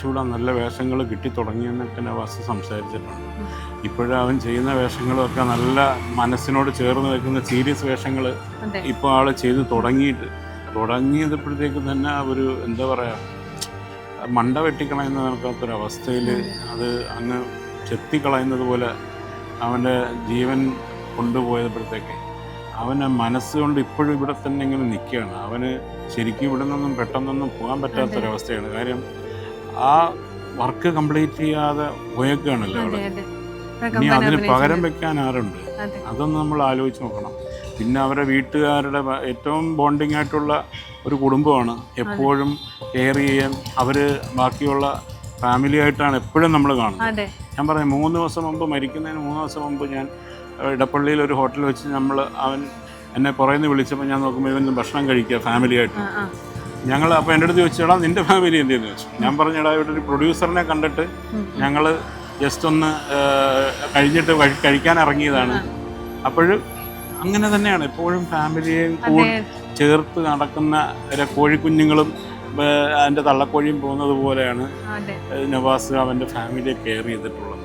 കുറച്ചുകൂടെ നല്ല വേഷങ്ങൾ കിട്ടി തുടങ്ങിയെന്നൊക്കെ നവാസ് സംസാരിച്ചിട്ടുണ്ട്. ഇപ്പോഴും അവൻ ചെയ്യുന്ന വേഷങ്ങളൊക്കെ നല്ല മനസ്സിനോട് ചേർന്ന് നിൽക്കുന്ന സീരിയസ് വേഷങ്ങൾ ഇപ്പോൾ ആൾ ചെയ്ത് തുടങ്ങിയപ്പോഴത്തേക്കും തന്നെ ഒരു എന്താ പറയുക, മണ്ട വെട്ടിക്കളയുന്ന നടക്കാത്തൊരവസ്ഥയിൽ അത് അങ്ങ് ചെത്തിക്കളയുന്നത് പോലെ അവൻ്റെ ജീവൻ കൊണ്ടുപോയപ്പോഴത്തേക്ക് അവനെ മനസ്സുകൊണ്ട് ഇപ്പോഴും ഇവിടെ തന്നെ ഇങ്ങനെ നിൽക്കുകയാണ്. അവന് ശരിക്കും ഇവിടെ നിന്നും പെട്ടെന്നൊന്നും പോകാൻ പറ്റാത്തൊരവസ്ഥയാണ്. കാര്യം ആ വർക്ക് കംപ്ലീറ്റ് ചെയ്യാതെ പോയേക്കുകയാണല്ലോ അവിടെ. ഇനി അതിന് പകരം വെക്കാൻ ആരുണ്ട്? അതൊന്ന് നമ്മൾ ആലോചിച്ച് നോക്കണം. പിന്നെ അവരുടെ വീട്ടുകാരുടെ ഏറ്റവും ബോണ്ടിങ് ആയിട്ടുള്ള ഒരു കുടുംബമാണ്. എപ്പോഴും കെയർ ചെയ്യാൻ അവർ ബാക്കിയുള്ള ഫാമിലി ആയിട്ടാണ് എപ്പോഴും നമ്മൾ കാണുന്നത്. ഞാൻ പറഞ്ഞു 3 ദിവസം മുമ്പ് മരിക്കുന്നതിന് 3 ദിവസം മുമ്പ് ഞാൻ ഇടപ്പള്ളിയിൽ ഒരു ഹോട്ടലിൽ വെച്ച് അവൻ എന്നെ പുറയുന്ന വിളിച്ചപ്പോൾ ഞാൻ നോക്കുമ്പോൾ ഇവൻ ഭക്ഷണം കഴിക്കുക ഫാമിലി ആയിട്ട്. ഞങ്ങൾ അപ്പോൾ എൻ്റെ അടുത്ത് ചോദിച്ചേടാ നിൻ്റെ ഫാമിലി എന്തെന്ന് ചോദിച്ചു. ഞാൻ പറഞ്ഞടാ ഇവിടെ ഒരു പ്രൊഡ്യൂസറിനെ കണ്ടിട്ട് ഞങ്ങൾ ജസ്റ്റ് ഒന്ന് കഴിഞ്ഞിട്ട് കഴിക്കാൻ ഇറങ്ങിയതാണ്. അപ്പോൾ അങ്ങനെ തന്നെയാണ് എപ്പോഴും ഫാമിലിയെയും ചേർത്ത് നടക്കുന്ന കോഴിക്കുഞ്ഞുങ്ങളും അതിൻ്റെ തള്ളക്കോഴിയും പോകുന്നത് പോലെയാണ് നവാസ് അവൻ്റെ ഫാമിലിയെ കെയർ ചെയ്തിട്ടുള്ളത്.